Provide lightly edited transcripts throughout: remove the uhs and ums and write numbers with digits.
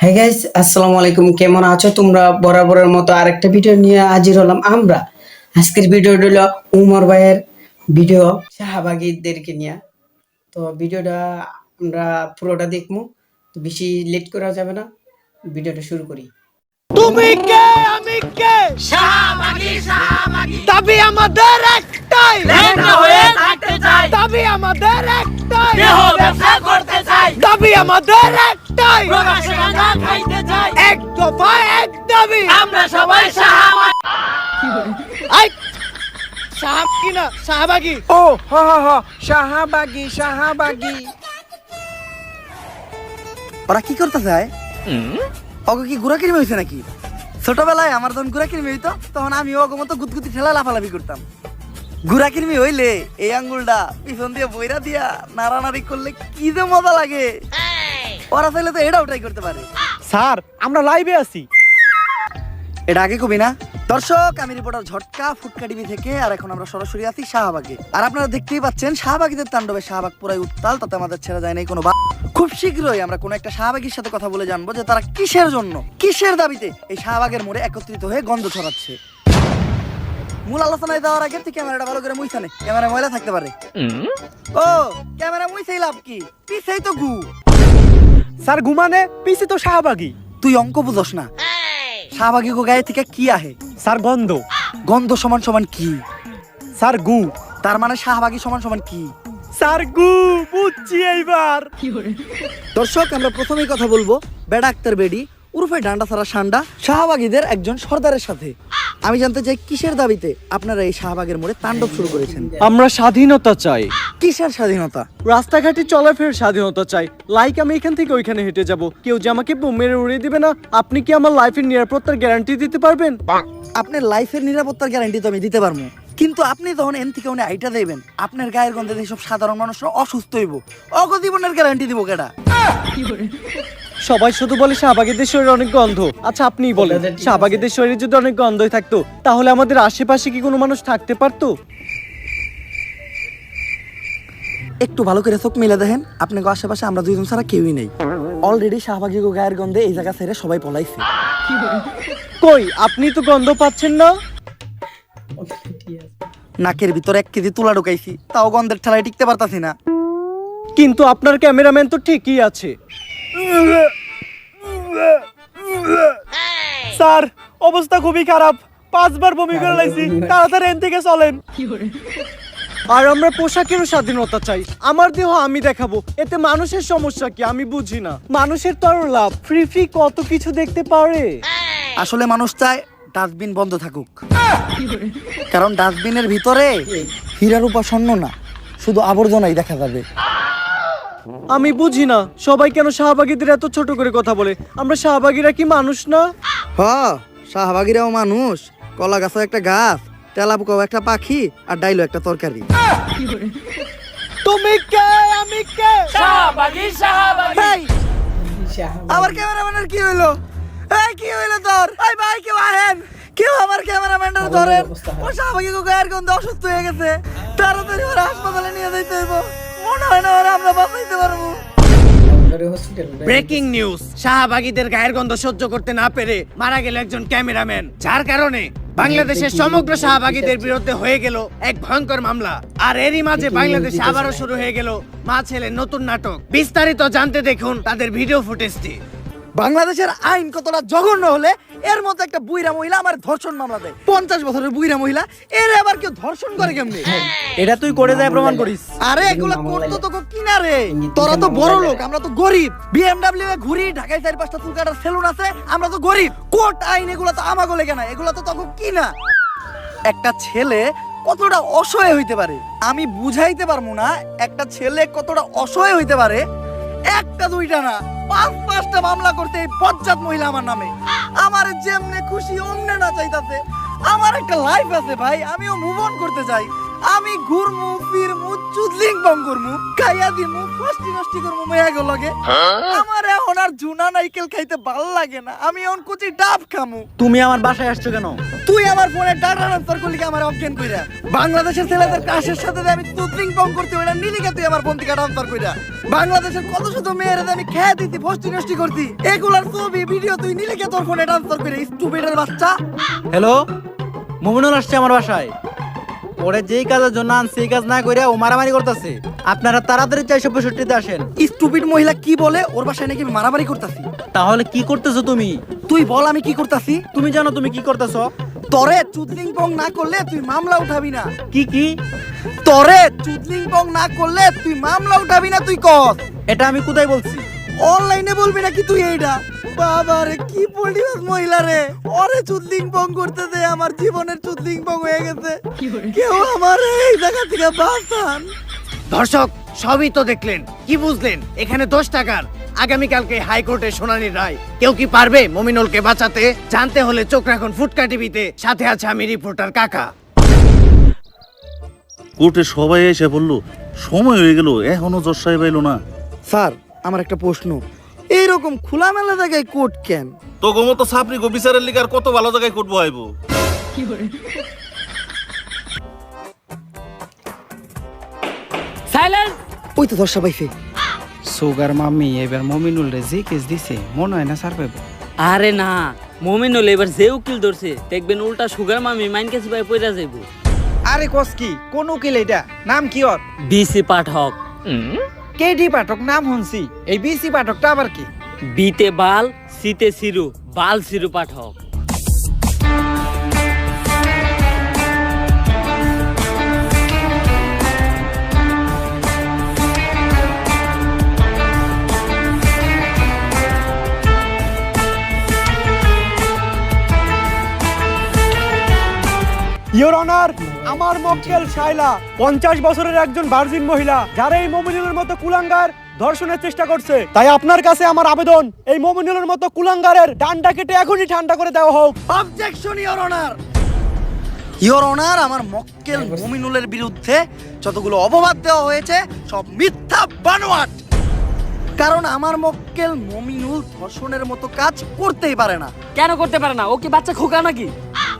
Hi guys, আসসালামু আলাইকুম। কেমন আছো তোমরা? বরাবরের মতো আরেকটা ভিডিও নিয়ে হাজির হলাম আমরা। আজকের ভিডিওটা হলো উমর ভাইয়ের ভিডিও, শাহবাগীদেরকে নিয়ে। তো ভিডিওটা আমরা পুরোটা দেখবো, তো বেশি লেট করা যাবে না, ভিডিওটা শুরু করি। তুমি কে আমি কে শাহবাগী শাহবাগী দাবি আমাদের একটাই লেখা হয়ে থাকতে চাই দাবি আমাদের একটাই দেহ ব্যবসা করতে চাই দাবি আমাদের একটাই প্রকাশ্যে গাঁজা খাইতে চাই এক দফা এক দাবি আমরা সবাই শাহবাগী আই শাহবাগী না শাহবাগী ও হা হা হা শাহবাগী শাহবাগী। ওরা কি করতে চায়? অগো কি গুড়া কিনবে হয়েছে নাকি? ছোটবেলায় আমার যখন গুড়া কিনবে হইতো তখন আমি অগো মতো গুদগুতি ঠেলা লাফালাফি করতাম। গুড়া কিনবি হইলে এই আঙ্গুলটা পিছন দিয়ে বইরা দিয়া নাড়ানাড়ি করলে কি যে মজা লাগে। ওরা চাইলে তো এটাও ট্রাই করতে পারে। স্যার আমরা লাইভে আছি। এটা আগে কবি না? দর্শক, আমি রিপোর্টার ঝটকা ফুটকা টিভি থেকে, আর এখন আমরা সরাসরি আছি শাহবাগে। আর আপনারা দেখতেই পাচ্ছেন শাহবাগীদের তাণ্ডবে শাহবাগ পুরাই উত্তাল, তাতে আমাদের ছেড়ে যায় নাই কোনো খুব শীঘ্রই আমরা কোনো একটা শাহবাগীর সাথে কথা বলে জানবো যে তারা কিসের জন্য, কিসের দাবিতে এই শাহবাগের মোড়ে একত্রিত হয়ে গন্ধ ছড়াচ্ছে। মূল আলোচনায় যাওয়ার আগে তুই ক্যামেরাটা ভালো করে মুইছা নে, ক্যামেরা ময়লা থাকতে পারে। ও ক্যামেরা মুইছেই লাভ কি, পিছেই তো গু। স্যার ঘুমানে পিছে তো শাহবাগী। তুই অঙ্ক বুঝস না। শাহবাগী গো গায়ে থেকে কি আহে? স্যার গন্ধ। গন্ধ সমান সমান কি? স্যার গু। তার মানে শাহবাগী সমান সমান কি? স্যার গু বুঝছি এইবার। দর্শক, আমরা প্রথমেই কথা বলবো বেডা আক্তার বেডি উরফে ডান্ডা ছাড়া সান্ডা শাহবাগীদের একজন সর্দারের সাথে। আমি জানতে চাই কিসের দাবিতে আপনারা এই শাহবাগের মোড়ে তাণ্ডব শুরু করেছেন? আমরা স্বাধীনতা চাই, কিসের স্বাধীনতা? রাস্তাঘাটে চলাফেরার স্বাধীনতা চাই। লাইক আমি এখান থেকে ওইখানে হেঁটে যাব, কেউ যে আমাকে বোম মেরে উড়িয়ে দিবে না। আপনি কি আমার লাইফের নিরাপত্তার গ্যারান্টি দিতে পারবেন? আপনার লাইফের নিরাপত্তার গ্যারান্টি তো আমি দিতে পারবো, কিন্তু আপনি তখন এন থেকে উনি আইটা দেবেন আপনার গায়ের গন্ধে এইসব সাধারণ মানুষরা অসুস্থ হইব, অগজীবনের গ্যারান্টি দিব কেডা? সবাই শুধু বলে শাহবাগীদের শরীরে অনেক গন্ধ। আচ্ছা আপনিই বলেন, শাহবাগীদের শরীরে যদি অনেক গন্ধই থাকতো তাহলে আমাদের আশেপাশে কি কোনো মানুষ থাকতে পারতো? একটু ভালো করে চোখ মিলে দেখেন, আপনাকে আশেপাশে আমরা দুইজন ছাড়া কেউই নেই। অলরেডি শাহবাগী গো গায়ের গন্ধে এই জায়গা ছেড়ে সবাই পলাইছে। কই আপনি তো গন্ধ পাচ্ছেন না? নাকের ভিতর 1 কেজি তুলা ঢুকাইছি, তাও গন্ধের ঠেলায় টিকতে পারতাছি না। কিন্তু আপনার ক্যামেরাম্যান তো ঠিকই আছে। স্যার অবস্থা খুবই খারাপ, 5 বার বমি করে লাইছি, তাড়াতাড়ি এখান থেকে চলেন। আর আমরা পোশাকেরও স্বাধীনতা চাই। আমার দেহ আমি দেখাবো, এতে মানুষের সমস্যা কি আমি বুঝি না। মানুষের তো আরো লাভ, ফ্রি ফ্রি কত কিছু দেখতে পারে। আসলে মানুষ চায় ডাস্টবিন বন্ধ থাকুক, কারণ ডাস্টবিনের ভিতরে হীরা রূপা স্বর্ণ না, শুধু আবর্জনাই দেখা যাবে। আমি বুঝি না সবাই কেন শাহবাগীদের এত ছোট করে কথা বলে। আমরা শাহবাগীরা কি মানুষ না? হ, শাহবাগীরাও মানুষ। কলা গাছও একটা গাছ, তেলাপোকাও একটা পাখি, আর ডাইলো একটা তরকারি। তুমি কে আমি কে শাহবাগী শাহবাগী। এই, আমার ক্যামেরাম্যানের কি হইলো? এই কি হইলো তোর? এই ভাই কেউ আহেন, কেউ আমার ক্যামেরাম্যানটা ধরেন। ও শাহবাগী গো গায়ের গন্ধে অসুস্থ হয়ে গেছে, তাড়াতাড়ি ওরা হাসপাতালে নিয়ে যাইতে হইব। মনে হয় না ওরা আমরা বাঁচাইতে পারবো। ব্রেকিং নিউজ, শাহবাগীদের গায়ের গন্ধ সহ্য করতে না পেরে মারা গেল একজন ক্যামেরাম্যান, যার কারণে বাংলাদেশের সমগ্র শাহবাগীদের বিরুদ্ধে হয়ে গেল এক ভয়ঙ্কর মামলা। আর এরই মাঝে বাংলাদেশে আবারও শুরু হয়ে গেল মা ছেলের নতুন নাটক। বিস্তারিত জানতে দেখুন তাদের ভিডিও ফুটেজটি। বাংলাদেশের আইন কতটা জঘন্য হলে এর মতো একটা বুইরা মহিলা আমার ধর্ষণ মামলা দেয়। 50 বছরের বুইরা মহিলা, এর আবার কেউ ধর্ষণ করে কেমনে? এটা তুই করে যায় প্রমাণ করিস। আরে এগুলা করতো তো কিনা রে? তোরা তো বড় লোক, আমরা তো গরিব। বিএমডব্লিউ এ ঘুরি, ঢাকায় 4-5টা চুল কাটার সেলুন আছে, আমরা তো গরিব। কোর্ট আইন এগুলা তো আমাগো লেগে না, এগুলা তো তখন কিনা। একটা ছেলে কতটা অসহায় হইতে পারে আমি বুঝাইতে পারবো না। একটা ছেলে কতটা অসহায় হইতে পারে, একটা দুইটা না 5-5টা মামলা করতে এই বজ্জাত মহিলা আমার নামে। আমার যেমনে খুশি অমনে না চাইতাছে। আমার একটা লাইফ আছে ভাই, আমিও মুভ অন করতে চাই। আমি ঘুরমু ফিরমু চুদলিং বং করমু খাইয়া দিমু ফষ্টি নষ্টি করমু মেয়াগো লগে আমার এখন আর জুনা নাইকেল খাইতে ভাল লাগে না আমি এখন কুচি ডাব খামু। তুমি আমার বাসায় আসছো কেন? তুই আমার ফোনে ডাটা ট্রান্সফার করলি আমার অজ্ঞান কইরা বাংলাদেশের ছেলেদের কাশের সাথে যে আমি চুদলিং বং করতে হইলা নিলিকে তুই আমার ফোন থেকে ট্রান্সফার কইরা বাংলাদেশের কত শত মেয়েরা আমি খেয়ে দিতি ফষ্টি নষ্টি করতি এগুলার ছবি ভিডিও তুই নিলিকে তোর ফোনে ট্রান্সফার করে স্টুপিডের বাচ্চা। হ্যালো, মুমিনুল আসছে আমার বাসায়। ওরে যেই কাজের জন্য আনছি এই কাজ না কইরা ও মারামারি করতেছে। আপনারা তাড়াতাড়ি 465-তে আসেন। স্টুপিড মহিলা কি বলে ওর বাসায় নাকি আমি মারামারি করতাছি? তাহলে কি করতেছো তুমি? তুই বল আমি কি করতাছি? তুমি জানো তুমি কি করতেছো? তরে চুদলিং বং না করলে তুই মামলা উঠাবি না। কি তরে চুদলিং বং না করলে তুই মামলা উঠাবি না তুই কস। এটা আমি কোথায় বলছি? অনলাইনে বলবি নাকি তুই এইটা? বাবা রে কি পরিবাস মহিলা রে, ওরে চুদলিং বং করতে দে, আমার জীবনের চুদলিং বং হয়ে গেছে। কেউ আমার এই জায়গা থেকে বাঁচান। দর্শক সবই তো দেখলেন, কি বুঝলেন? এখানে 10 টাকার আগামীকালকে হাইকোর্টে শুনানির রায়। কেউ কি পারবে মমিনুলকে বাঁচাতে? জানতে হলে চোখ রাখুন ফুটকা টিভিতে। সাথে আছে আমি রিপোর্টার কাকা। কোর্টে সবাই এসে বললো সময় হয়ে গেল এখনো জজ সাহেব এলো না। স্যার আমার একটা প্রশ্ন, এইরকম খোলামেলা জায়গায় কোর্ট কেন? তো গোমতো সাপনি গো বিচারের লিগার কত ভালো জায়গায় কোর্ট বহাইবো। সাইলেন্স। ওই তো দর্শা পাইছে। সুগার মাম্মি এবার মমিনুল রে যে কেস দিছে মনে হয় না স্যার পাইবো। আরে না, মুমিনুল এবার যে উকিল ধরছে দেখবেন উল্টা সুগার মামি মাইন কাছে ভাই পয়রা যাইব। আরে কস কি কোন উকিল এটা? নাম কি ওর? বিসি পাঠক। কেডি পাঠক নাম শুনছি, এই বিসি পাঠকটা আবার কি? বিতে বাল, সিতে সিরু, বাল সিরু পাঠক। ইওর অনার, আমার মক্কেল শাইলা 50 বছরের একজন ভার্জিন মহিলা, যারা এই মমিনুলের মতো কুলাঙ্গার ধর্ষণের চেষ্টা করছে। তাই আপনার কাছে আমার আবেদন, এই মমিনুলের মতো কুলাঙ্গারের ডান্ডা কেটে এখনই ঠান্ডা করে দেওয়া হোক। Objection your honour. Your honour, আমার মক্কেল মুমিনুলের বিরুদ্ধে যতগুলো অপবাদ দেওয়া হয়েছে সব মিথ্যা বানোয়াট। কারণ আমার মক্কেল মুমিনুল ধর্ষণের মতো কাজ করতেই পারে না। কেন করতে পারে না? ও কি বাচ্চা খোকা নাকি?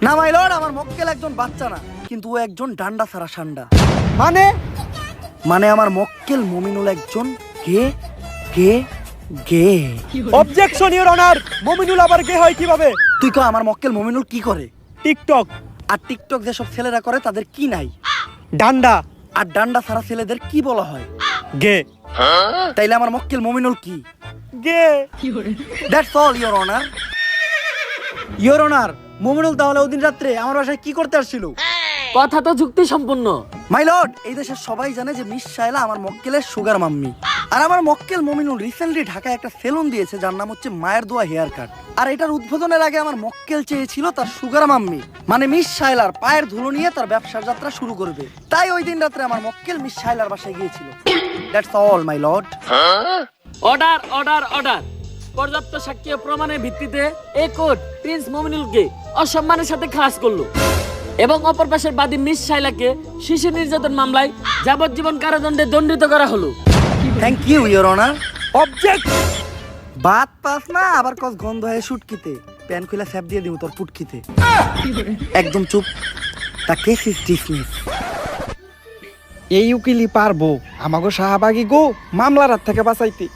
না মাই লর্ড, আমার মক্কেল একজন বাচ্চা না, কিন্তু ও একজন ডান্ডা ছাড়া সান্ডা। মানে আমার মক্কেল মুমিনুল একজন গে গে গে। অবজেকশন ইওর অনার, মমিনুল আবার গে হয় কিভাবে? তুই কো আমার মক্কেল মুমিনুল কি করে? টিকটক। আর টিকটক যেসব ছেলেরা করে তাদের কি নাই? ডান্ডা। আর ডান্ডা ছাড়া ছেলেদের কি বলা হয়? গে। তাইলে আমার মক্কেল মুমিনুল কি? গে। That's all your honour. Your honour, Muminul তাহলে ওদিন রাত্রে আমার বাসায় কি করতে আসছিল? কথা তো যুক্তি সম্পূর্ণ। মাই লর্ড, এই দেশের সবাই জানে যে মিস শাইলা আমার মক্কেলের সুগার মাম্মি। আর আমার মক্কেল মুমিনুল রিসেন্টলি ঢাকায় একটা সেলুন দিয়েছে যার নাম হচ্ছে মায়ের দোয়া হেয়ার কাট। আর এটার উদ্বোধনের আগে আমার মক্কেল চেয়েছিল তার সুগার মাম্মি মানে মিস শাইলার পায়ের ধুলো নিয়ে তার ব্যবসার যাত্রা শুরু করবে। তাই ওই দিন রাত্রে আমার মক্কেল মিস শাইলার বাসায় গিয়েছিল। That's all my lord. Order order order. পর্যাপ্ত সাক্ষ্য প্রমাণের ভিত্তিতে এই কোর্ট প্রিন্স মুমিনুলকে অসম্মানের সাথে খালাস করলো এবং অপর পাশের বাদী মিস শাইলাকে শিশু নির্যাতন মামলায় যাবজ্জীবন কারাদণ্ডে দণ্ডিত করা হলো। Thank you your honour. Object. বাত পাস না আবার কস গন্ধ হয় শুটকিতে, প্যান খুলে স্যাপ দিয়ে দিব তোর পুটকিতে। একদম চুপ। তা কেস ইজ ডিসমিস। এই উকিলই পারবো আমাগো শাহবাগী গো মামলার হাত থেকে বাঁচাইতে।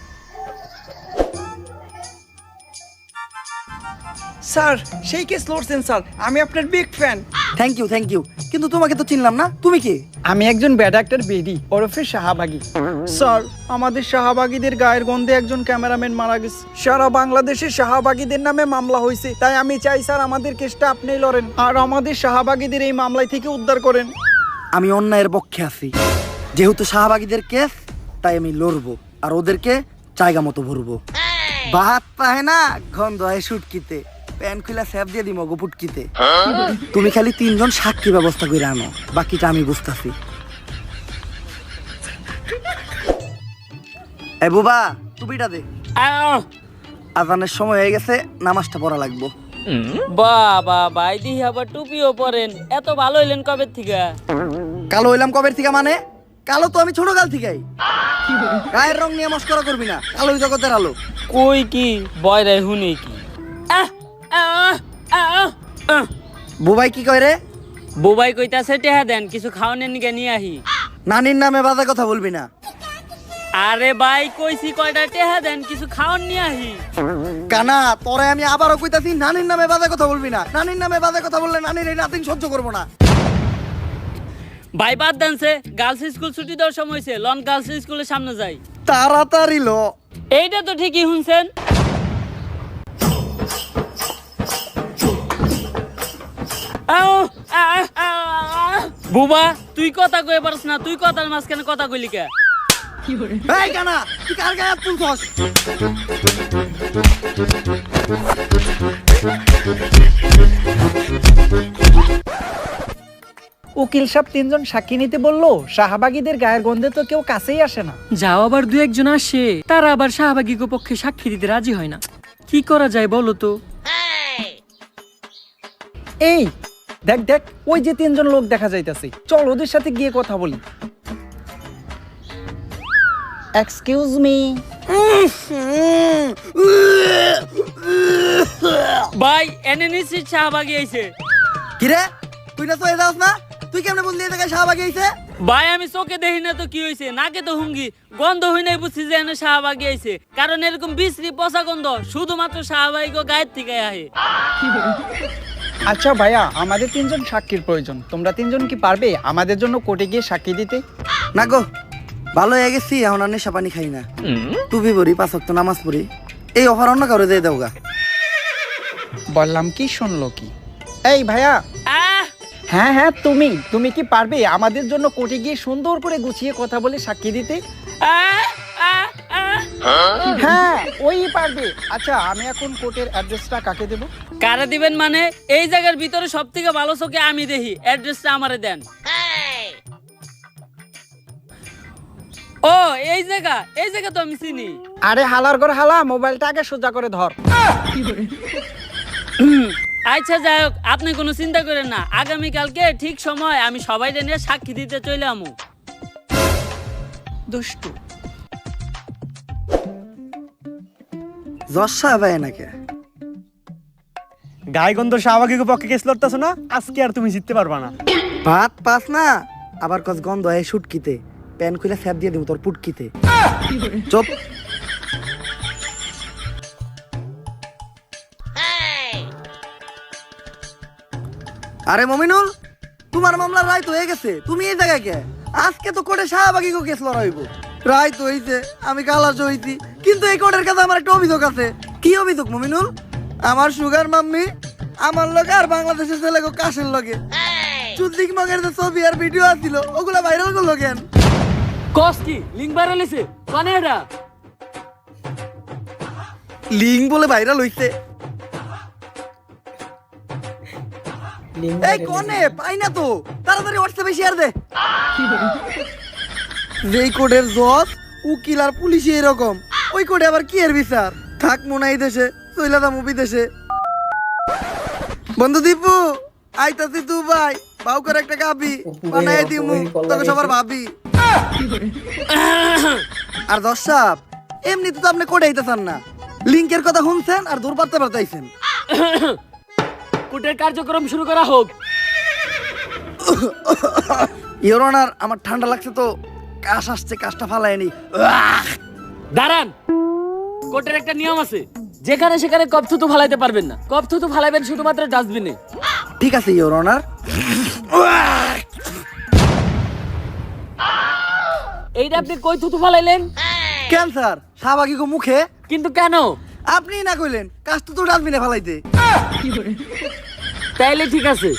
স্যার সেই কেস লড়ছেন স্যার, আমি আপনার বিগ ফ্যান। Thank you. কিন্তু তোমাকে তো চিনলাম না, তুমি কি? আমি একজন ব্যাড অ্যাক্টর বেডি ওরফে শাহবাগী। স্যার আমাদের শাহবাগীদের গায়ের গন্ধে একজন ক্যামেরাম্যান মারা গেছে। সারা বাংলাদেশে শাহবাগীদের নামে মামলা হয়েছে, তাই আমি চাই স্যার আমাদের কেসটা আপনি লড়েন আর আমাদের শাহবাগীদের এই মামলায় থেকে উদ্ধার করেন। আমি অন্যায়ের পক্ষে আছি। যেহেতু শাহবাগীদের কেস তাই আমি লড়বো আর ওদেরকে জায়গা মতো ভরবো। বাত পায় না গন্ধ হয় শুটকিতে, প্যান খুলে স্যাপ দিয়ে দিমো গো পুটকিতে। তুমি খালি 3 জন সাক্ষী ব্যবস্থা করে আনো, বাকিটা আমি বুঝতাছি। এ বুবা টুপিটা দে, আজানের সময় হয়ে গেছে, নামাজটা পড়া লাগবো। বাবা ভাই দিহি আবার টুপিও পরেন, এত ভালো হইলেন কবে থেকে? কালো হইলাম কবের থেকে মানে? কালো তো আমি ছোট কাল থেকেই। গায়ের রং নিয়ে মস্করা করবি না, কালোই জগতের আলো। কই কি বয়রাই হুনে কি? বুবাই কি কয় রে? বুবাই কইতাছে টেহা দেন, কিছু খাওয়ানোর নিকে নিয়ে আহি। নানির নামে বাজে কথা বলবি না। আরে ভাই কইছি কয়টা টেহা দেন, কিছু খাওয়ান নিয়ে আহি। কানা তোরে আমি আবারও কইতাছি, নানির নামে বাজে কথা বলবি না। নানির নামে বাজে কথা বললে নানির এই নাতিন সহ্য করবো না। ভাই বাদ দেনছে, গার্লস স্কুল ছুটি দেওয়ার সময় হয়েছে, লন গার্লস স্কুলের সামনে যাই। তাড়াতাড়ি লো। এইটা তো ঠিকই শুনছেন। বুবা তুই কথা কয়ে পারছ না, তুই কথার মাঝখানে কথা কইলি কে? এই কানা তুই কার গায়ে হাত তুলছস? উকিল সাহেব 3 জন সাক্ষী নিতে বললো, শাহবাগীদের গায়ের গন্ধে তো কেউ কাছেই আসে না। যাও আবার দু একজন আসে, তারা আবার শাহবাগী পক্ষে সাক্ষী দিতে রাজি হয় না। কি করা যায় বলো তো? এই দেখ দেখ, ওই যে 3 জন লোক দেখা যাইতাছে, চল ওদের সাথে গিয়ে কথা বলি। Excuse me. ভাই এনে নিশ্চিত শাহবাগী আইছে। কি রে তুই না তো এ যাস না? তুই কেমনে বললি এই জায়গায় শাহবাগী আইছে? ভাই আমি চোখে দেখি না তো কি হয়েছে, নাকে তো হুঙ্গি, গন্ধ হই নাই বুঝছি যে এনে শাহবাগী আইছে। কারণ এরকম বিশ্রী পচা গন্ধ শুধুমাত্র শাহবাগী গায়ের থেকে আহে। আচ্ছা ভাইয়া, আমাদের 3 জন সাক্ষীর প্রয়োজন। তোমরা 3 জন কি পারবে আমাদের জন্য কোর্টে গিয়ে সাক্ষী দিতে? না গো, ভালো হয়ে গেছি, এখন আর নেশা পানি খাই না। টুপি পরি, 5 ওয়াক্ত নামাজ পড়ি। এই অফার অন্য কারো দিয়ে দেওগা। বললাম কি, শুনলো কি? এই ভাইয়া। আহ হ্যাঁ হ্যাঁ, তুমি কি পারবে আমাদের জন্য কোর্টে গিয়ে সুন্দর করে গুছিয়ে কথা বলে সাক্ষী দিতে? আহ আহ আহ হ্যাঁ ওই পারবে। আচ্ছা আমি এখন কোর্টের অ্যাড্রেসটা কাকে দেব? কারে দিবেন মানে? এই জায়গার ভিতরে সব থেকে ভালো চোখে আমি দেখি, অ্যাড্রেসটা আমারে দেন। ও এই জায়গা তো আমি চিনি। আরে হালার ঘর হালা, মোবাইলটা আগে সোজা করে ধর। আচ্ছা যাই হোক, আপনি কোনো চিন্তা করেন না, আগামীকালকে ঠিক সময় আমি সবাই নিয়ে সাক্ষী দিতে চলে আমু। দুষ্টু। জশা ভাই নাকি? গায়গন্ধ শাহবাগীর পক্ষে কেস লড়তেছো না, আজকে আর তুমি জিততে পারবা না। ভাত পাস না, আবার কস গন্ধ হয় শুটকিতে। প্যান খুলে স্যাপ দিয়ে দিব তোর পুটকিতে। চুপ। আরে মমিনুল, তোমার মামলার রায় তো হয়ে গেছে, তুমি এই জায়গায় কে? আজকে তো কোর্টে শাহবাগী কেস লড়াইব। রায় তো হইছে, আমি খালাস হইছি, কিন্তু এই কোর্টের কাছে আমার একটা অভিযোগ আছে। কি অভিযোগ মমিনুল? আমার সুগার মাম্মি আমার লগে আর বাংলাদেশের ছেলে কাশের লগে চুদ্দিক মগের যে ছবি আর ভিডিও আছিল, ওগুলা ভাইরাল করলো কেন? কস কি লিঙ্ক ভাইরাল হইছে? কানে এটা লিঙ্ক বলে ভাইরাল হইছে? এই কোনে পাই না তো, তাড়াতাড়ি হোয়াটসঅ্যাপে শেয়ার দে। যেই কোডের জজ উকিল আর পুলিশ এরকম, ওই কোডে আবার কি এর বিচার? থাক মনে এই দেশে, চইলা দা মুভি দেশে। বন্ধু দীপু আইতাছি দুবাই, বাউ করে একটা গাবি বানাই দিমু, তোকে সবার ভাবি। আর দর্শক এমনি তো আপনি কোডে আইতাছেন না, লিঙ্কের কথা শুনছেন আর দূর পারতে পারতাইছেন। কোর্টের কার্যক্রম শুরু করা হোক। ইওর অনার, আমার ঠান্ডা লাগছে তো, কাশ আসছে, কাশটা ফালায়নি। দাঁড়ান, কোর্টের একটা নিয়ম আছে, যেখানে সেখানে কপ থুতু ফালাইতে পারবেন না, কপ থুতু ফালাইবেন শুধুমাত্র ডাস্টবিনে। ঠিক আছে ইওর অনার। এইটা আপনি কই থুতু ফালাইলেন? ক্যান্সার শাহবাগী গো মুখে। কিন্তু কেন? আপনি না কইলেন কাশ তো ডাস্টবিনে ফালাইতে। তাইলে ঠিক আছে।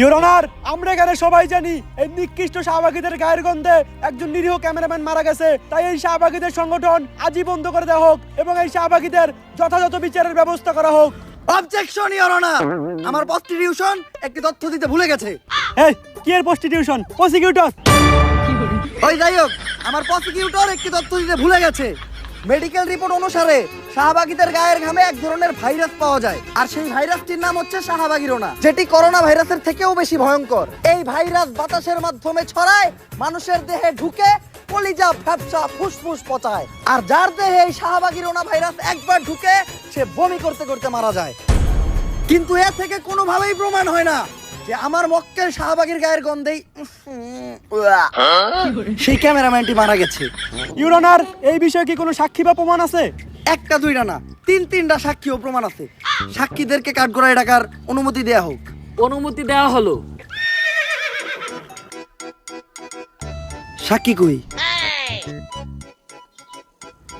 ইওর অনার, আমরা এখানে সবাই জানি এই নিকৃষ্ট শাহবাগীদের গায়ের গন্ধে একজন নিরীহ ক্যামেরাম্যান মারা গেছে। তাই এই শাহবাগীদের সংগঠন আজই বন্ধ করে দেওয়া হোক এবং এই শাহবাগীদের যথাযথ বিচারের ব্যবস্থা করা হোক। অবজেকশন ইওর অনার, আমার প্রস্টিটিউশন একটি তথ্য দিতে ভুলে গেছে। এই কি এর প্রস্টিটিউশন? প্রসিকিউটর। ওই যাই হোক, আমার প্রসিকিউটর একটি তথ্য দিতে ভুলে গেছে। মেডিকেল রিপোর্ট অনুসারে শাহবাগীদের গায়ের ঘামে এক ধরনের ভাইরাস পাওয়া যায়, আর সেই ভাইরাসটির নাম হচ্ছে শাহবাগী রোনা, যেটি করোনা ভাইরাসের থেকেও বেশি ভয়ঙ্কর। এই ভাইরাস বাতাসের মাধ্যমে ছড়ায়, মানুষের দেহে ঢুকে কলিজা, ফ্যাপসা, ফুসফুস পচায়, আর যার দেহে এই শাহবাগী রোনা ভাইরাস একবার ঢুকে সে বমি করতে করতে মারা যায়। কিন্তু এ থেকে কোনোভাবেই প্রমাণ হয় না যে আমার মক্কেল শাহবাগীর গায়ের গন্ধেই সেই ক্যামেরাম্যানটি মারা গেছে। ইউর অনার, এই বিষয়ে কি কোনো সাক্ষী বা প্রমাণ আছে? একটা দুইটা না, তিনটা সাক্ষী ও প্রমাণ আছে। সাক্ষীদেরকে কাঠগড়ায় ডাকার অনুমতি দেয়া হোক। অনুমতি দেওয়া হলো। সাক্ষী কই?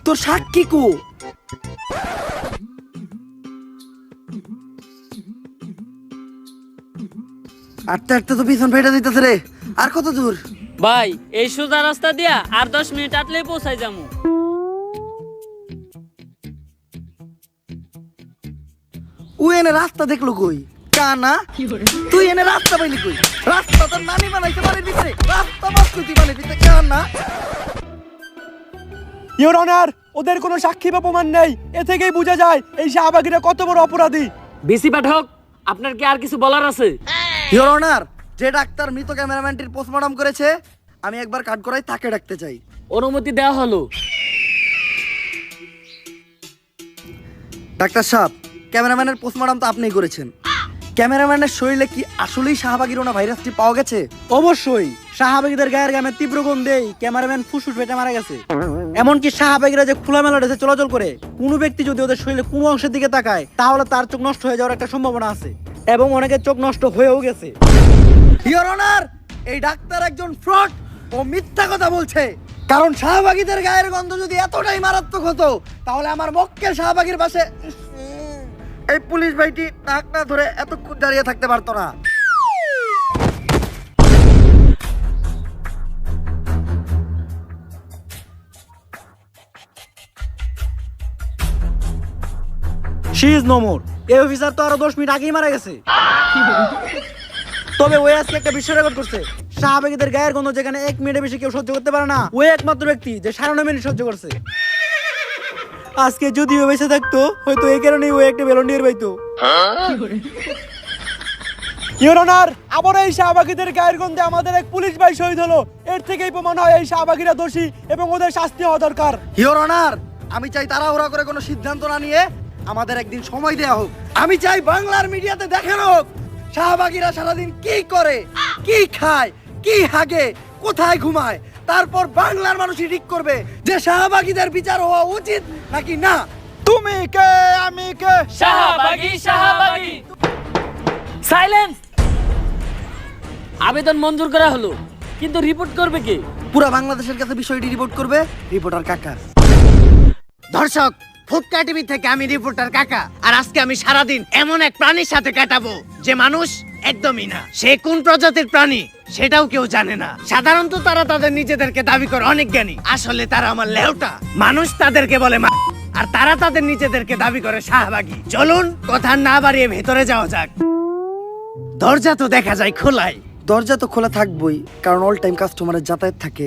তোর সাক্ষী কো? আটটা আটটা তো পিছন ফেটে দিতেছে রে। আর কত দূর? ভাই এই সোজা রাস্তা দিয়া আর 10 মিনিট আটলেই পৌঁছাই যামু। ও এনে রাস্তা দেখলো কই? কানা, তুই এনে রাস্তা পাইলি কই? রাস্তা তোর নানি বানাইতে পারে ভিতরে, রাস্তা বাস্তুতি বানাই দিতে কানা। ইউর অনার, ওদের কোনো সাক্ষী বা প্রমাণ নেই। এ থেকেই বোঝা যায় এই শাহবাগীরা কত বড় অপরাধী। বেশি পাঠক, আপনার কি আর কিছু বলার আছে? ইওর অনার, যে ডাক্তার মৃত ক্যামেরাম্যানটির পোস্টমর্টম করেছে, আমি একবার কাঠগড়ায় তাকে ডাকতে চাই। অনুমতি দেওয়া হলো। ডাক্তার সাহেব, ক্যামেরাম্যানের পোস্টমর্টম তো আপনিই করেছেন। ক্যামেরাম্যানের শরীরে কি আসলেই শাহবাগী রোনা ভাইরাসটি পাওয়া গেছে? অবশ্যই শাহবাগীদের গায়ের গামে তীব্র গন্ধেই ক্যামেরাম্যান ফুসফুস ফেটে মারা গেছে। এমনকি শাহবাগীরা যে খোলামেলা ড্রেসে চলাচল করে, কোনো ব্যক্তি যদি ওদের শরীরে কোনো অংশের দিকে তাকায় তাহলে তার চোখ নষ্ট হয়ে যাওয়ার একটা সম্ভাবনা আছে, এবং অনেকের চোখ নষ্ট হয়েও গেছে। ইওর অনার, এই ডাক্তার একজন ফ্রড ও মিথ্যা কথা বলছে। কারণ শাহবাগীদের গায়ের গন্ধ যদি এতটাই মারাত্মক হতো, তাহলে আমার মক্কেল শাহবাগীর পাশে এই পুলিশ ভাইটি নাক না ধরে এতক্ষণ দাঁড়িয়ে থাকতে পারতো না। She is no more. এই অফিসার তো আরো 10 মিনিট আগেই মারা গেছে। তবে ওই আজকে একটা বিশ্ব রেকর্ড করছে। শাহবাগীদের গায়ের গন্ধ যেখানে 1 মিনিটের বেশি কেউ সহ্য করতে পারে না, ওই একমাত্র ব্যক্তি যে 9.5 মিনিট সহ্য করছে। আজকে যদি ও বেঁচে থাকতো, হয়তো এই কারণেই ও একটা ভলেন্টিয়ার পাইতো। ইউর অনার, আবার এই শাহবাগীদের গায়ের গন্ধে আমাদের এক পুলিশ ভাই শহীদ হলো। এর থেকেই প্রমাণ হয় এই শাহবাগীরা দোষী এবং ওদের শাস্তি হওয়া দরকার। ইওর অনার, আমি চাই তাড়াহুড়া করে কোনো সিদ্ধান্ত না নিয়ে আমাদের একদিন সময় দেওয়া হোক। আমি চাই বাংলার মিডিয়াতে দেখানো হোক শাহবাগীরা সারাদিন কি করে, কি খায়, কি হাগে, কোথায় ঘুমায়। তারপর বাংলার মানুষই ঠিক করবে যে শাহবাগীদের বিচার হওয়া উচিত নাকি না। তুমি কে, আমি কে? শাহবাগী, শাহবাগী। সাইলেন্স। আবেদন মঞ্জুর করা হলো, কিন্তু রিপোর্ট করবে কে? পুরা বাংলাদেশের কাছে বিষয়টি রিপোর্ট করবে রিপোর্টার কাকা। দর্শক, ফুটকা টিভি থেকে আমি রিপোর্টার কাকা। আর আজকে আমি সারাদিন এমন এক প্রাণীর সাথে কাটাবো যে মানুষ একদমই না। সে কোন প্রজাতির প্রাণী সেটাও কেউ জানে না। সাধারণত তারা তাদের নিজেদেরকে দাবি করে অনেক জ্ঞানী, আসলে তারা আমার লেউটা। মানুষ তাদেরকে বলে আর তারা তাদের নিজেদেরকে দাবি করে শাহবাগী। চলুন কথা না বাড়িয়ে ভেতরে যাওয়া যাক। দরজা তো দেখা যায় খোলাই। দরজা তো খোলা থাকবই, কারণ অল টাইম কাস্টমারের যাতায়াত থাকে।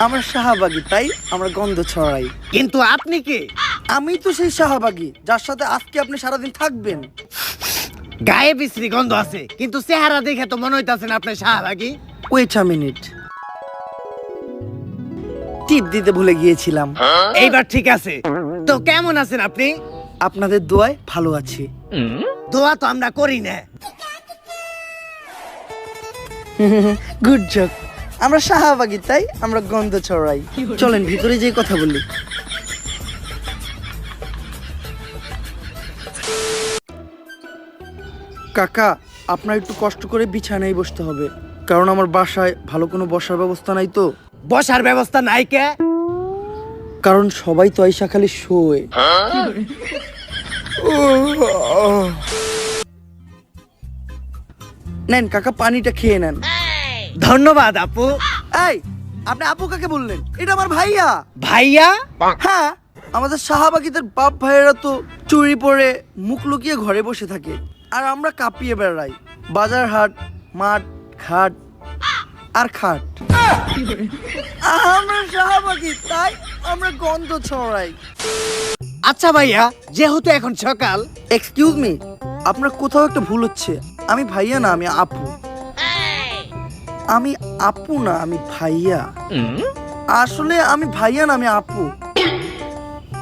আমরা শাহবাগী, তাই আমরা গন্ধ ছড়াই। কিন্তু আপনি কে? আমি তো সেই শাহবাগী যার সাথে আজকে আপনি সারাদিন থাকবেন। গায়ে বিশ্রী গন্ধ আছে, কিন্তু চেহারা দেখে তো মনে হইতাছে না আপনি শাহবাগী। ওয়েট আ মিনিট, টিপ দিতে ভুলে গিয়েছিলাম। এইবার ঠিক আছে। তো কেমন আছেন আপনি? আপনাদের দোয়ায় ভালো আছি। দোয়া তো আমরা করি না। গুড জক। আমরা শাহবাগী, তাই আমরা গন্ধ ছড়াই। চলেন ভিতরে যেয়ে কথা বলি। কাকা, আপনার একটু কষ্ট করে বিছানায় বসতে হবে, কারণ আমার বাসায় ভালো কোনো বসার ব্যবস্থা নাই তো। বসার ব্যবস্থা নাই কে? কারণ সবাই তো আইসা খালি শোয়। নেন কাকা, পানিটা খেয়ে নেন। ধন্যবাদ আপু। এই, আপনি আপু কাকে বললেন? এটা আমার ভাইয়া। ভাইয়া? হ্যাঁ, আমাদের শাহবাগীদের বাপ ভাইয়েরা তো চুরি পরে মুখ লুকিয়ে ঘরে বসে থাকে, আর আমরা কাঁপিয়ে বেড়াই বাজার হাট, মাঠ ঘাট। আর খাট। আমরা শাহবাগী তাই আমরা গন্ধ ছড়াই। আচ্ছা ভাইয়া, যেহেতু এখন সকাল, এক্সকিউজ মি, আপনার কোথাও একটা ভুল হচ্ছে। আমি ভাইয়া না, আমি আপু। আমি আপু না, আমি ভাইয়া। আসলে আমি ভাইয়া না, আমি আপু।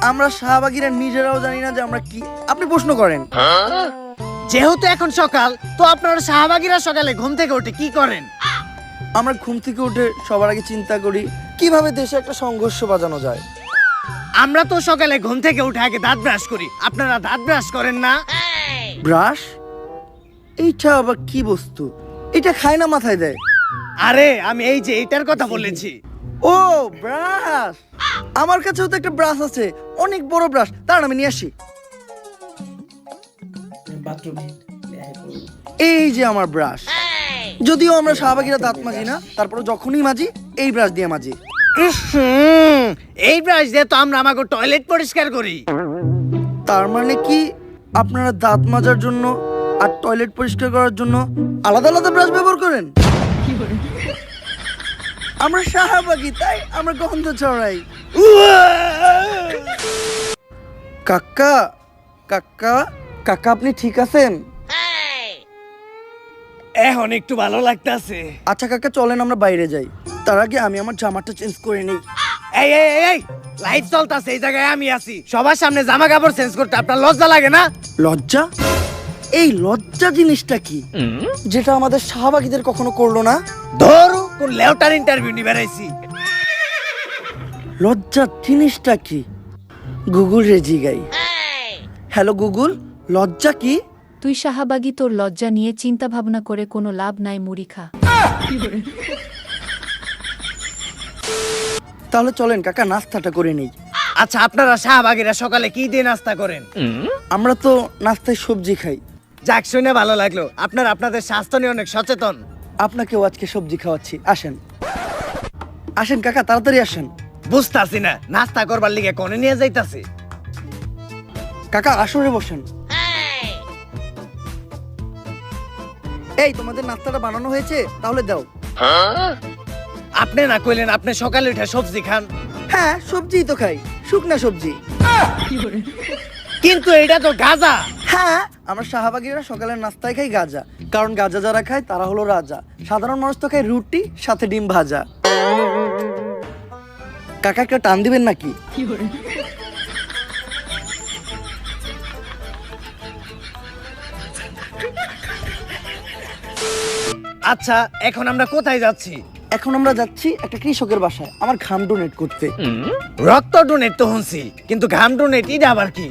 আমরা শাহবাগীরা নিজেরাও জানি না যে আমরা কি। আপনি প্রশ্ন করেন। যেহেতু এখন সকাল, তো আপনারা শাহবাগীরা সকালে ঘুম থেকে উঠে কি করেন? আমরা ঘুম থেকে উঠে সবার আগে চিন্তা করি কিভাবে দেশে একটা সংঘর্ষ বাজানো যায়। আমরা তো সকালে ঘুম থেকে উঠে আগে দাঁত ব্রাশ করি। আপনারা দাঁত ব্রাশ করেন না? ব্রাশ? এইটা আবার কি বস্তু? এটা খায় না, মাথায় দেয়। আরে আমি এই যে এটার কথা বলেছি। ও ব্রাশ, আমার কাছেও তো একটা ব্রাশ আছে, অনেক বড় ব্রাশ। তার আমি নিয়ে আসি। বাথরুমে এই যে আমার ব্রাশ। যদিও আমরা শাহবাগীরা দাঁত মাজি না, তারপরে যখনই মাজি এই ব্রাশ দিয়ে মাজি। এই ব্রাশ দিয়ে তো আমরা আমাকে টয়লেট পরিষ্কার করি। তার মানে কি আপনারা দাঁত মাজার জন্য আর টয়লেট পরিষ্কার করার জন্য আলাদা আলাদা ব্রাশ ব্যবহার করেন? আমরা শাহবাগী তাই আমরা গন্ধ ছড়াই। কাকা কাকা কাকা, আপনি ঠিক আছেন? এখন একটু ভালো লাগতাছে। আচ্ছা কাকা, চলেন আমরা বাইরে যাই। তার আগে আমি আমার জামাটা চেঞ্জ করে নিই। এই এই এই, এই লাইট জ্বলতাছে, এই জায়গায় আমি আছি। সবার সামনে জামা কাপড় চেঞ্জ করতে আপনার লজ্জা লাগে না? লজ্জা? এই লজ্জা জিনিসটা কি, যেটা আমাদের শাহবাগীদের কখনো করলো না? ধরো কোন লেউটার ইন্টারভিউ নিয়ে বেড়াইছি। লজ্জা জিনিসটা কি? গুগল রে জিগাই। হ্যালো গুগল, লজ্জা কি? তুই শাহবাগী, তোর লজ্জা নিয়ে চিন্তা ভাবনা করে কোনো লাভ নাই, মুড়ি খা। তাহলে চলেন কাকা নাস্তাটা করে নেই। আচ্ছা, আপনারা শাহবাগীরা সকালে কি দিয়ে নাস্তা করেন? আমরা তো নাস্তায় সবজি খাই। যাক, শুনে ভালো লাগলো। আপনারা আপনাদের স্বাস্থ্য নিয়ে অনেক সচেতন। আপনাকেও আজকে সবজি খাওয়াচ্ছি, আসেন আসেন কাকা, তাড়াতাড়ি আসেন। বুঝতাছি না, নাস্তা করবার লিগে কোনে নিয়ে যাইতাছি। কাকা আসরে বসেন। এই তোমাদের নাস্তাটা বানানো হয়েছে, তাহলে দাও। আপনি না কইলেন আপনি সকালে উঠে সবজি খান? হ্যাঁ, সবজিই তো খাই, শুকনা সবজি। কিন্তু এটা তো গাঁজা। হ্যাঁ, আমরা শাহবাগীরা সকালের নাস্তায় খাই গাঁজা, কারণ গাঁজা যারা খায় তারা হলো রাজা। সাধারণ মানুষ তো খায় রুটি সাথে ডিম ভাজা। কাকা একটা টান দিবেন নাকি? আচ্ছা, এখন আমরা কোথায় যাচ্ছি? এখন আমরা যাচ্ছি একটা কৃষকের বাসায় আমার ঘাম ডোনেট করতে। রক্ত ডোনেট তো শুনছি, কিন্তু ঘাম ডোনেট এটা আবার কি?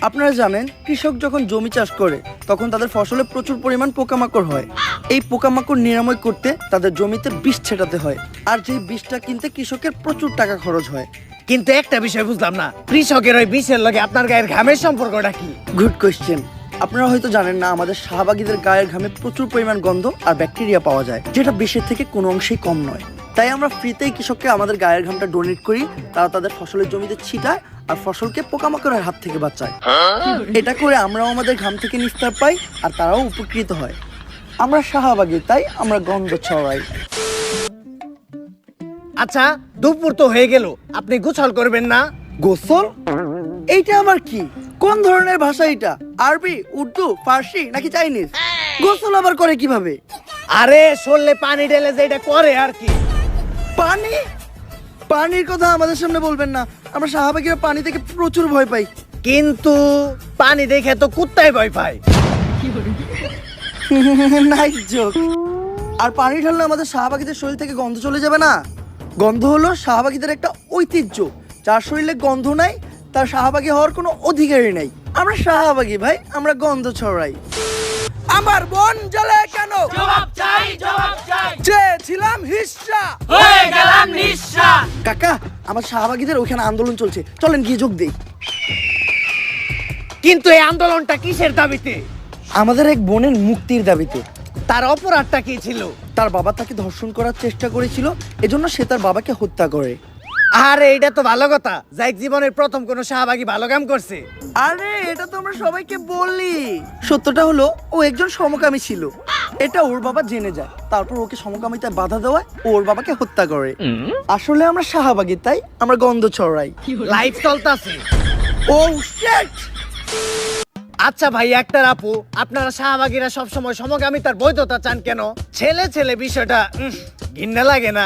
আপনারা জানেন, কৃষক যখন জমি চাষ করে তখন তাদের ফসলে প্রচুর পরিমাণ পোকামাকড় হয়। এই পোকামাকড় নিরাময় করতে তাদের জমিতে বিষ ছেটাতে হয়, আর যেই বিষটা কিনতে কৃষকের প্রচুর টাকা খরচ হয়। কিন্তু একটা বিষয় বুঝলাম না, কৃষকের ওই বিষের লগে আপনার গায়ের ঘামের সম্পর্কটা কি? Good question. আপনারা হয়তো জানেন না, আমাদের শাহবাগীদের গায়ের ঘামে প্রচুর পরিমাণ গন্ধ আর ব্যাকটেরিয়া পাওয়া যায়, যেটা বিষের থেকে কোনো অংশেই কম নয়। তাই আমরা ফ্রিতেই কৃষককে আমাদের গায়ের ঘামটা ডোনেট করি। তারা তাদের ফসলের জমিতে ছিটায় আর ফসলকে পোকামাকড়ের হাত থেকে বাঁচায়। এটা করে আমরাও আমাদের ঘাম থেকে নিস্তার পাই আর তারাও উপকৃত হয়। আমরা শাহবাগী তাই আমরা গন্ধ ছড়াই। আচ্ছা, দুপুর তো হয়ে গেল, আপনি গোসল করবেন না? গোসল? এইটা আবার কি? কোন ধরনের ভাষা এটা? আরবি, উর্দু, ফার্সি নাকি চাইনিজ? গোসল আবার করে কিভাবে? আরে শরীরে পানি ঢেলে যে এটা করে আর কি। পানি? পানির কথা আমাদের সামনে বলবেন না, আমরা শাহবাগীরা পানি থেকে প্রচুর ভয় পাই। কিন্তু পানি দেখে তো কুত্তায় ভয় পায়। Nice joke. আর পানি ঢাললে আমাদের শাহবাগীদের শরীর থেকে গন্ধ চলে যাবে না? গন্ধ হলো শাহবাগীদের একটা ঐতিহ্য। যার শরীরে গন্ধ নাই তার শাহবাগী হওয়ার কোনো অধিকারই নাই। আমরা শাহবাগী ভাই, আমরা গন্ধ ছড়াই। আমার মন জ্বলে কেন? জবাব চাই, জবাব চাই। চেয়েছিলাম হিস্সা, হয়ে গেলাম নিঃস্বা। কাকা আমার শাহবাগীদের ওখানে আন্দোলন চলছে, চলেন গিয়ে যোগ দেই। কিন্তু এই আন্দোলনটা কিসের দাবিতে? আমাদের এক বোনের মুক্তির দাবিতে। তার অপরাধটা কি ছিল? তার বাবা তাকে ধর্ষণ করার চেষ্টা করেছিল, এজন্য সে তার বাবাকে হত্যা করে। আরে এটা তো ভালো কথা, যাই জীবনের প্রথম কোনো শাহবাগী ভালো কাম করছে। আরে এটা তো আমরা সবাইকে বলি। সত্যটা হলো ও একজন সমকামী ছিল। এটা ওর বাবা জেনে যায়, তারপর ওকে সমকামিতায় বাধা দেওয়ায় ওর বাবাকে হত্যা করে। আসলে আমরা শাহবাগী, তাই আমরা গন্ধ ছড়াই। লাইফ চলতেছে। ও শিট! আচ্ছা ভাই একটার আপু, আপনারা শাহবাগীরা সবসময় সমকামিতার বৈধতা চান কেন? ছেলে ছেলে বিষয়টা ঘৃণা লাগে না?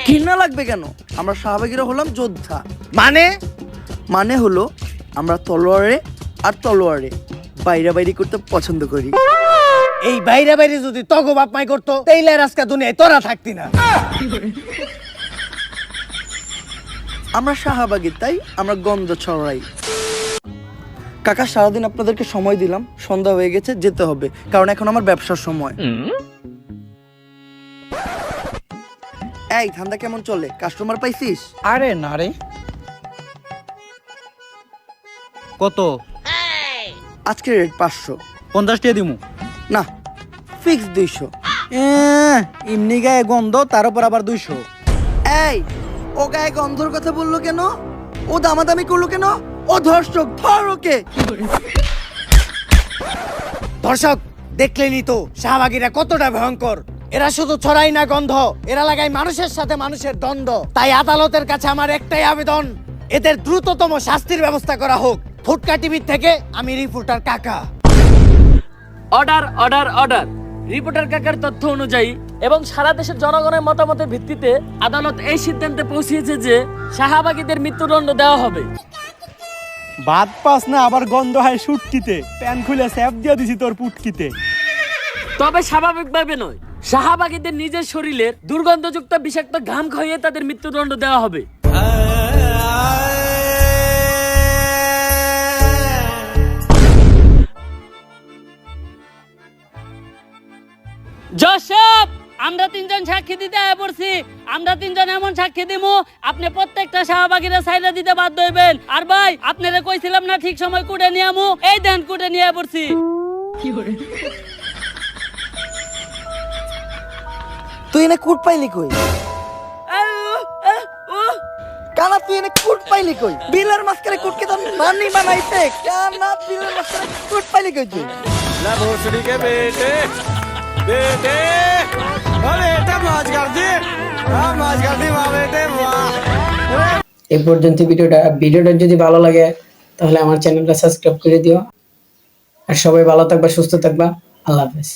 ঘৃণা লাগবে কেন? আমরা শাহবাগীরা হলাম যোদ্ধা। মানে হলো আমরা তলোয়ারে আর তলোয়ারে বাইরে করতে পছন্দ করি। এই বাইরে বাইরে যদি তগো বাপ মাই করতো তাইলে আর আজকে দুনিয়ায় তোরা থাকতি না। আমরা শাহবাগী, তাই আমরা গন্ধ ছড়াই। কাকা, সারাদিন আপনাদেরকে সময় দিলাম, সন্ধ্যা হয়ে গেছে, যেতে হবে, কারণ এখন আমার ব্যবসার সময়। এই ধান্দা কেমন চলে? কাস্টমার পাইছিস? আরে না রে। কত? আজকে রেট 500। 50 টাকা দিমু। না, ফিক্স 200। এমনি গায়ে গন্ধ, তার উপর আবার 200। এই, ও গায়ে গন্ধর কথা বললো কেন? ও দামাদামি করলো কেন? ও ধর্ষক, ধর ওকে। দর্শক দেখলেনই তো শাহবাগীরা কতটা ভয়ঙ্কর। এরা শুধু ছড়াই না গন্ধ, এরা লাগায় মানুষের সাথে মানুষের দ্বন্দ্ব। তাই আদালতের কাছে আমার একটাই আবেদন, এদের দ্রুততম শাস্তির ব্যবস্থা করা হোক। ফুটকা টিভি থেকে আমি রিপোর্টার কাকা। Order order order. রিপোর্টার কাকার তথ্য অনুযায়ী এবং সারা দেশের জনগণের মতামতের ভিত্তিতে আদালত এই সিদ্ধান্তে পৌঁছেছে যে শাহবাগীদের মৃত্যুদণ্ড দেওয়া হবে। ভাত পাস না, আবার গন্ধ হয় সুটকিতে। প্যান খুলে স্যাপ দিয়ে দিছি তোর পুটকিতে। তবে স্বাভাবিকভাবে নয়, শাহবাগীদের নিজের শরীরের দুর্গন্ধযুক্ত বিষাক্ত ঘাম খাইয়ে তাদের মৃত্যুদণ্ড দেওয়া হবে। জশব, আমরা 3 জন সাক্ষী দিতে আয়া পড়ছি। আমরা 3 জন এমন সাক্ষী দিমু, আপনি প্রত্যেকটা শাহবাগীরা সাইডা দিতে বাধ্য হইবেন। আর ভাই, আপনারা কইছিলাম না ঠিক সময় কুটে নিয়ে আমু, এই দেন কুটে নিয়ে পড়ছি। তুই এনে কুট পাইলি কই? কানা, তুই এনে কুট পাইলি কই? বিলের মাঝখানে কুটকে তো মানি বানাইছে। কানা, বিলের মাঝখানে কুট পাইলি কই তুই? ला भोसड़ी के बेटे बेटे बेटा मौज कर दी। हाँ मौज कर दी वाह बेटे वाह। এই পর্যন্ত ভিডিওটা যদি ভালো লাগে তাহলে আমার চ্যানেলটা সাবস্ক্রাইব করে দিও। আর সবাই ভালো থাকবা, সুস্থ থাকবা। আল্লাহ হাফেজ।